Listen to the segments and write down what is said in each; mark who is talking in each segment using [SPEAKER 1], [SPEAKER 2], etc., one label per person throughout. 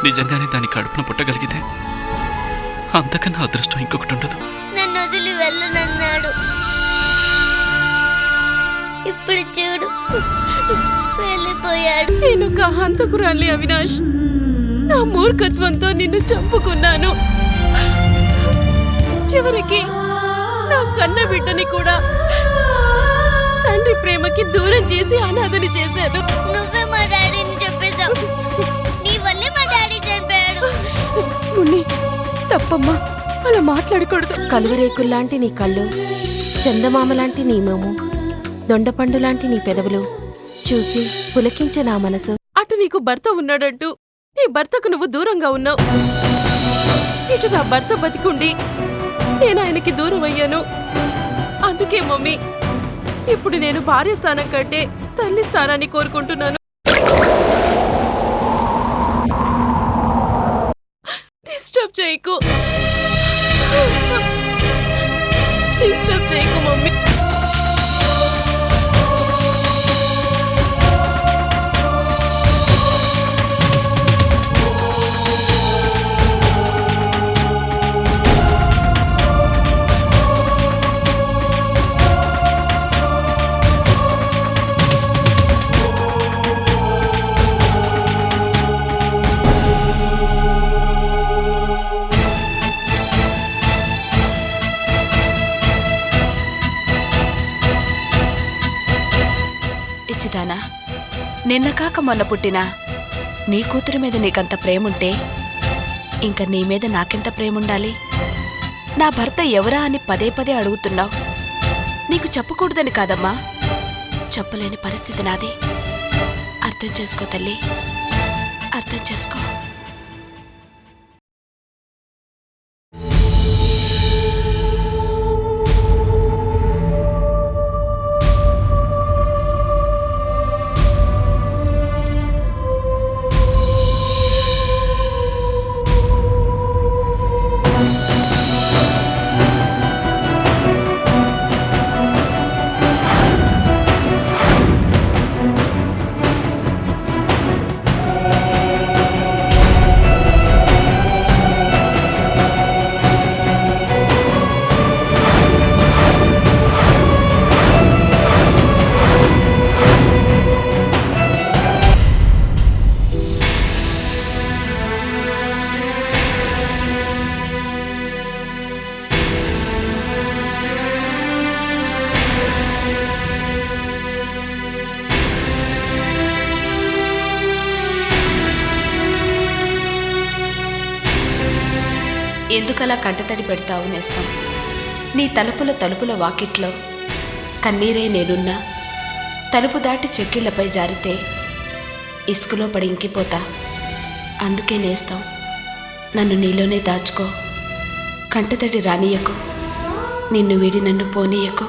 [SPEAKER 1] నిజంగానే దాని కడుపున పుట్టగలిగితే అంతకన్నా అదృష్టం ఇంకొకటి ఉండదు.
[SPEAKER 2] నన్ను వదిలి వెళ్ళనన్నాడు. ఇప్పుడు చూడు వెళ్ళిపోయాడు.
[SPEAKER 3] నేను ఒక హంతకురాలి అవినాష్. నా మూర్ఖత్వంతో నిన్ను చంపుకున్నాను. చివరికి నా కన్న బిడ్డని కూడా తండ్రి ప్రేమకి దూరం చేసి అనాథని చేశాను.
[SPEAKER 2] నువ్వే మా డాడీని చెప్పేశావు. నీ వల్లే మా డాడీ చనిపోయాడు.
[SPEAKER 3] మున్ని, తప్పమ్మా, అలా మాట్లాడకూడదు.
[SPEAKER 4] కలువరేకుల్లాంటి నీ కళ్ళు, చందమామ లాంటి నీ మోము, దొండపండు లాంటి నీ పెదవులు చూసి పులకించే నా మనసు.
[SPEAKER 3] అటు నీకు భర్త ఉన్నాడంటూ నీ భర్తకు నువ్వు దూరంగా ఉన్నావు. ఇటు నా భర్త బతికుండి నేను ఆయనకి దూరం అయ్యాను. అందుకే మమ్మీ, ఇప్పుడు నేను భార్య స్థానం కంటే తల్లి స్థానాన్ని కోరుకుంటున్నాను. డిస్టర్బ్ చేయకు, డిస్టర్బ్ చేయకు మమ్మీ.
[SPEAKER 5] ఇచ్చిదానా, నిన్న కాక మొన్న పుట్టినా నీ కూతురి మీద నీకంత ప్రేముంటే ఇంక నీ మీద నాకెంత ప్రేముండాలి? నా భర్త ఎవరా అని పదే పదే అడుగుతున్నావు. నీకు చెప్పకూడదని కాదమ్మా, చెప్పలేని పరిస్థితి నాది. అర్థం చేసుకో తల్లి, అర్థం చేసుకో. ఎందుకలా కంటతడి పెడతావు నేస్తం? నీ తలుపుల వాకిట్లో కన్నీరే నేనున్నా, తలుపు దాటి చెక్కిళ్లపై జారితే ఇసుకలో పడి ఇంకిపోతా. అందుకే నేస్తం, నన్ను నీలోనే దాచుకో. కంటతడి రానియకు, నిన్ను వీడి నన్ను పోనీయకు.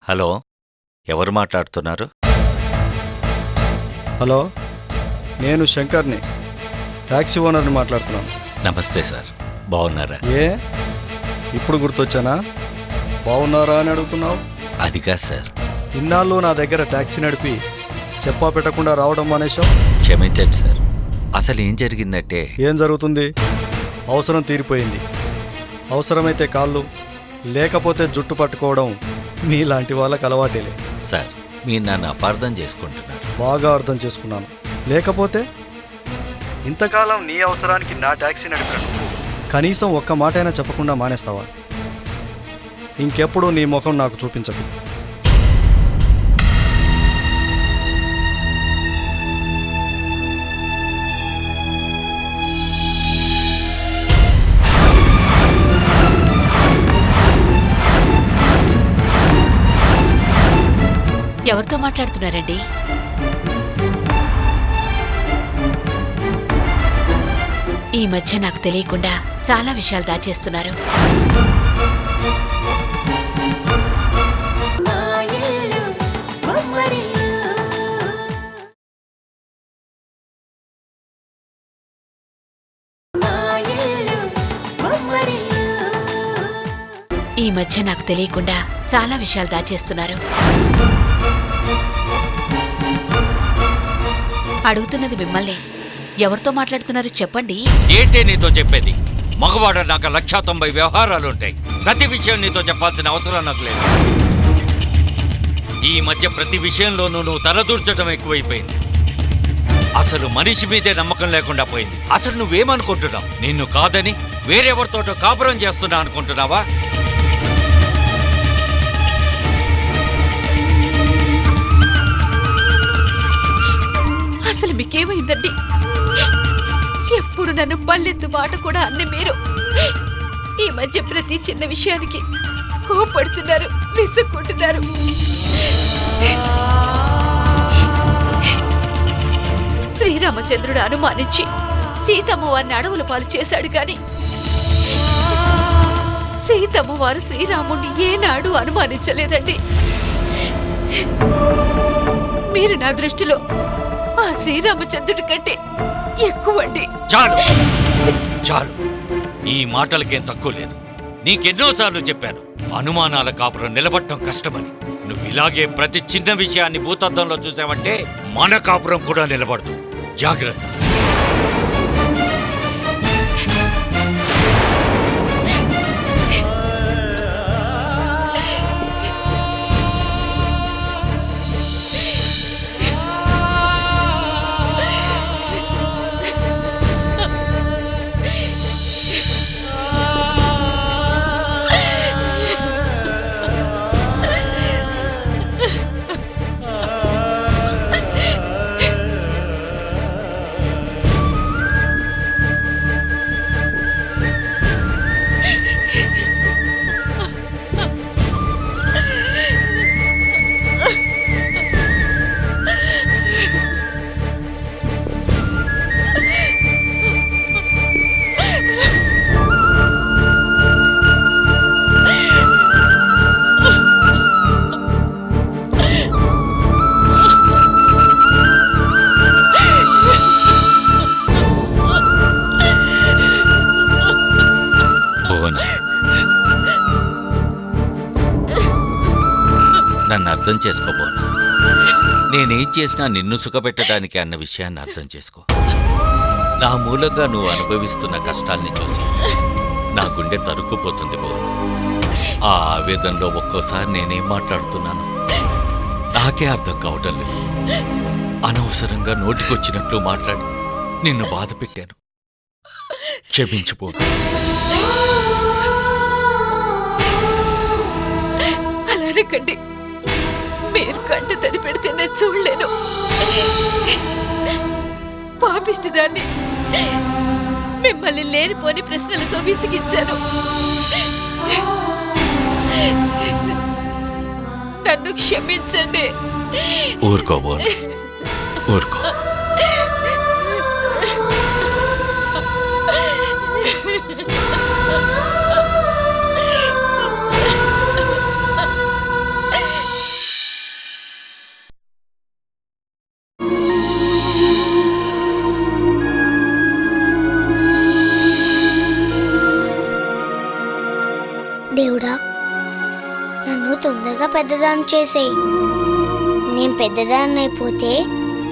[SPEAKER 6] హలో, ఎవరు మాట్లాడుతున్నారు?
[SPEAKER 7] హలో, నేను శంకర్ని, ట్యాక్సీ ఓనర్ని మాట్లాడుతున్నాను.
[SPEAKER 6] నమస్తే సార్, బాగున్నారా?
[SPEAKER 7] ఏ ఇప్పుడు గుర్తొచ్చానా? బాగున్నారా అని అడుగుతున్నావు?
[SPEAKER 6] అది కాదు సార్.
[SPEAKER 7] ఇన్నాళ్ళు నా దగ్గర ట్యాక్సీ నడిపి చెప్పా పెట్టకుండా రావడం మానేశావు.
[SPEAKER 6] క్షమించండి సార్. అసలు ఏం జరిగిందంటే...
[SPEAKER 7] ఏం జరుగుతుంది? అవసరం తీరిపోయింది. అవసరమైతే కాళ్ళు, లేకపోతే జుట్టు పట్టుకోవడం మీలాంటి వాళ్ళకి అలవాటేలే.
[SPEAKER 6] సార్, మీరు నన్ను అపార్థం చేసుకుంటున్నారు.
[SPEAKER 7] బాగా అర్థం చేసుకున్నాను. లేకపోతే ఇంతకాలం నీ అవసరానికి నా ట్యాక్సీ నడిపాను, కనీసం ఒక్క మాటైనా చెప్పకుండా మానేస్తావా? ఇంకెప్పుడు నీ ముఖం నాకు చూపించకు.
[SPEAKER 5] ఎవరితో మాట్లాడుతున్నారండి? ఈ మధ్య నాకు తెలియకుండా చాలా విషయాలు దాచేస్తున్నారు. ఈ మధ్య నాకు తెలియకుండా చాలా విషయాలు దాచేస్తున్నారు. అడుగుతున్నది మిమ్మల్ని. ఎవరితో మాట్లాడుతున్నారు చెప్పండి.
[SPEAKER 6] ఏంటే నీతో చెప్పేది? మగవాడ నాకు 190 వ్యవహారాలుంటాయి. ప్రతి విషయం నీతో చెప్పాల్సిన అవసరం నాకు లేదు. ఈ మధ్య ప్రతి విషయంలోనూ నువ్వు తలదూర్చడం ఎక్కువైపోయింది. అసలు మనిషి మీదే నమ్మకం లేకుండా పోయింది. అసలు నువ్వేమనుకుంటున్నావు? నిన్ను కాదని వేరెవరితోటో కాపురం చేస్తున్నా అనుకుంటున్నావా?
[SPEAKER 5] అసలు మీకేమైందండి? ఎప్పుడు నన్ను పల్లెత్తు మాట కూడా అన్ని మీరు ఈ మధ్య ప్రతి చిన్న విషయానికి కోపడుతున్నారు, విసుక్కుంటున్నారు. శ్రీరామచంద్రుడు అనుమానించి సీతమ్మ వారిని అడవుల పాలు చేశాడు గాని సీతమ్మ వారు శ్రీరాముణ్ణి ఏనాడు అనుమానించలేదండి. మీరు నా దృష్టిలో ఆ శ్రీరామచంద్రుడి కంటే ఎక్కువండి.
[SPEAKER 6] చాలు చాలు, ఈ మాటలకేం తక్కువ లేదు. నీకెన్నోసార్లు చెప్పాను, అనుమానాల కాపురం నిలబడటం కష్టమని. నువ్వు ఇలాగే ప్రతి చిన్న విషయాన్ని భూతద్దంలో చూసావంటే మన కాపురం కూడా నిలబడదు. జాగ్రత్త. నన్ను అర్థం చేసుకోబోనా? నేనేం చేసినా నిన్ను సుఖపెట్టడానికి అన్న విషయాన్ని అర్థం చేసుకో. నా మూలంగా నువ్వు అనుభవిస్తున్న కష్టాల్ని చూసి నా గుండె తరుక్కుపోతుంది బోనా. ఆ ఆవేదనలో ఒక్కోసారి నేనేం మాట్లాడుతున్నాను నాకే అర్థం కావటం లేదు. అనవసరంగా నోటికొచ్చినట్లు మాట్లాడి నిన్ను బాధ పెట్టాను. క్షమించిపో.
[SPEAKER 5] అలానకండి, మీరు కంట తడి పెడితే నేను చూడలేను. పాపిష్టిదాన్ని మిమ్మల్ని లేనిపోని ప్రశ్నలతో విసిగించాను. నన్ను క్షమించండి.
[SPEAKER 6] ఊరుకో బోనా, ఊరుకో.
[SPEAKER 2] దేవుడా, నన్ను తొందరగా పెద్దదాన్ని చేసేయి. నేను పెద్దదాన్ని అయిపోతే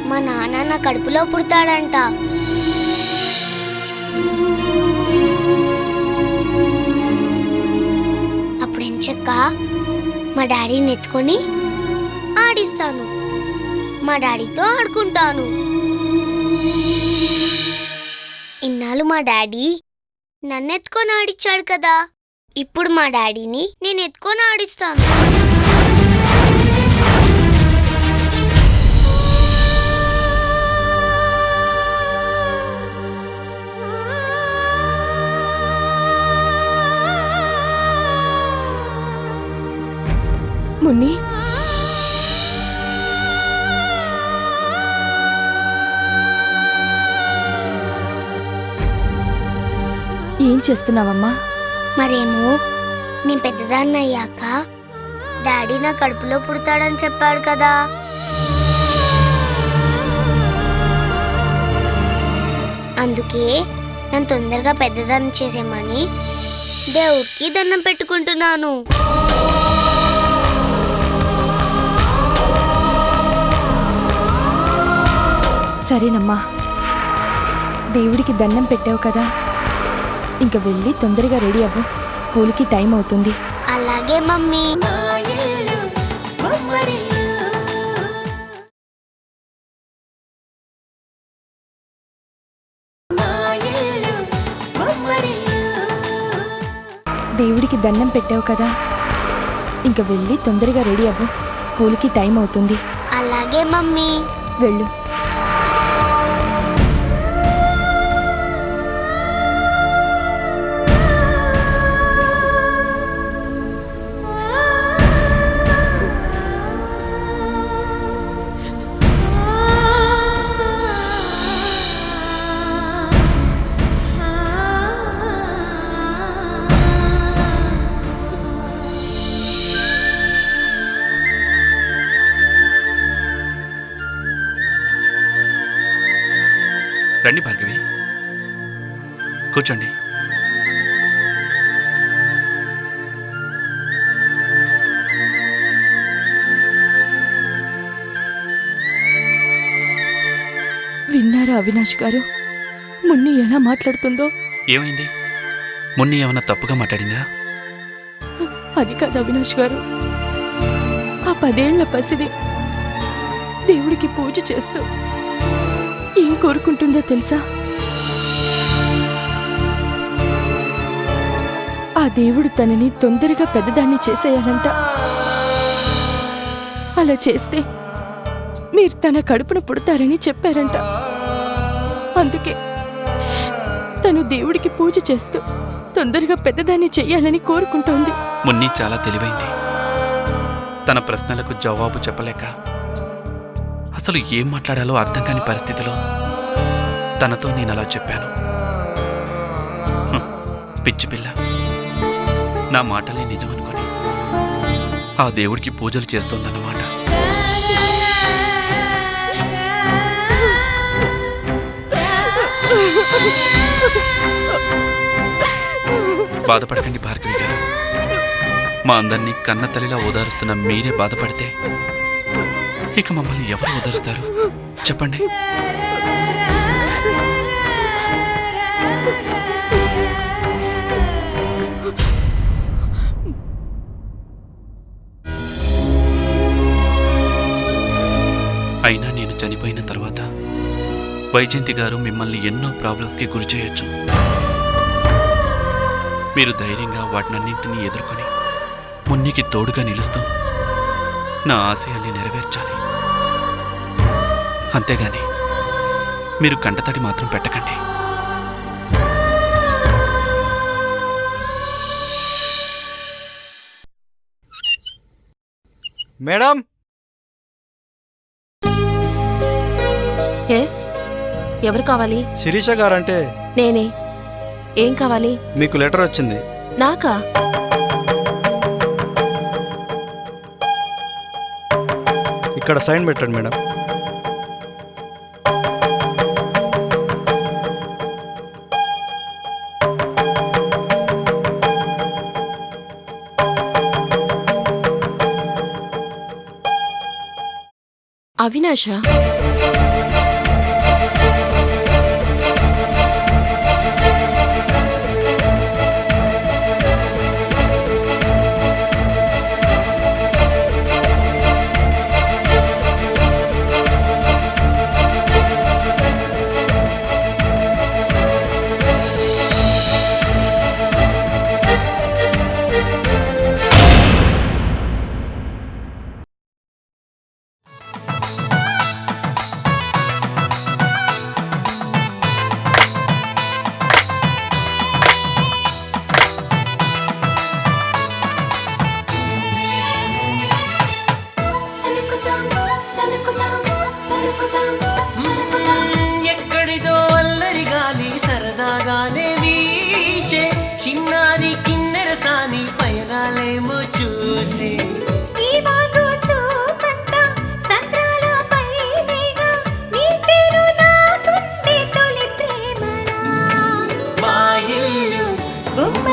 [SPEAKER 2] మా నాన్న నా కడుపులో పుడతాడంట. అప్పుడెంచక్క మా డాడీని ఎత్తుకొని ఆడిస్తాను, మా డాడీతో ఆడుకుంటాను. ఇన్నాళ్ళు మా డాడీ నన్ను ఎత్తుకొని ఆడిచ్చాడు కదా, ఇప్పుడు మా డాడీని నేను ఎత్తుకొని ఆడిస్తాను.
[SPEAKER 4] మున్ని,
[SPEAKER 8] ఏం చేస్తున్నావమ్మా?
[SPEAKER 2] మరేమో నేను పెద్దదాన్ని అయ్యాక డాడీ నా కడుపులో పుడతాడని చెప్పాడు కదా. అందుకే నన్ను తొందరగా పెద్దదాన్ని చేసేమని దేవుడికి దండం పెట్టుకుంటున్నాను.
[SPEAKER 8] సరేనమ్మా, దేవుడికి దండం పెట్టావు కదా, ఇంక వెళ్ళి తొందరగా రెడీ అవ్వు, స్కూల్కి టైం అవుతుంది.
[SPEAKER 2] అలాగే మమ్మీ.
[SPEAKER 8] దేవుడికి దండం పెట్టావు కదా, ఇంక వెళ్ళి తొందరగా రెడీ అవ్వు, స్కూల్కి టైం అవుతుంది.
[SPEAKER 2] అలాగే మమ్మీ.
[SPEAKER 8] వెళ్ళు.
[SPEAKER 1] రండి భార్గవి, కూర్చోండి.
[SPEAKER 8] విన్నారా అవినాష్ గారు, మున్ని ఎలా మాట్లాడుతుందో?
[SPEAKER 1] ఏమైంది? మొన్న ఏమన్నా తప్పుగా మాట్లాడిందా?
[SPEAKER 8] అది కాదు అవినాష్ గారు, ఆ 10 ఏళ్ల పసిది దేవుడికి పూజ చేస్తూ ఏం కోరుకుంటుందో తెలుసా? ఆ దేవుడు తనని తొందరగా పెద్దదాన్ని చేసేయాలంట. అలా చేస్తే మీరు తన కడుపున పుడతారని చెప్పారంట. అందుకే తను దేవుడికి పూజ చేస్తూ తొందరగా పెద్దదాన్ని చెయ్యాలని కోరుకుంటోంది.
[SPEAKER 1] మున్ని చాలా తెలివైంది. తన ప్రశ్నలకు జవాబు చెప్పలేక అసలు ఏం మాట్లాడాలో అర్థం కాని పరిస్థితిలో తనతో నేను అలా చెప్పాను. పిచ్చి పిల్ల నా మాటలే నిజమనుకొని ఆ దేవుడికి పూజలు చేస్తోందన్నమాట. బాధపడకండి భార్గవి గారు, మా అందరినీ కన్న తల్లిలా ఓదారుస్తున్న మీరే బాధపడితే ఇక మమ్మల్ని ఎవరు ఓదారుస్తారు చెప్పండి? అయినా నేను చనిపోయిన తర్వాత వైజయంతి గారు మిమ్మల్ని ఎన్నో ప్రాబ్లమ్స్కి గురి చేయొచ్చు. మీరు ధైర్యంగా వాటినన్నింటినీ ఎదుర్కొని మున్నికి తోడుగా నిలుస్తూ నా ఆశయాల్ని నెరవేర్చాలి. అంతేగాని మీరు కంటతడి మాత్రం పెట్టకండి.
[SPEAKER 7] మేడం,
[SPEAKER 4] ఎస్, ఎవరు కావాలి?
[SPEAKER 7] శిరీష గారంటే
[SPEAKER 4] నేనే. ఏం కావాలి?
[SPEAKER 7] మీకు లెటర్ వచ్చింది.
[SPEAKER 4] నాకా?
[SPEAKER 7] ఇక్కడ సైన్ పెట్టండి మేడం.
[SPEAKER 4] అవినాషా?
[SPEAKER 9] బొమ్మ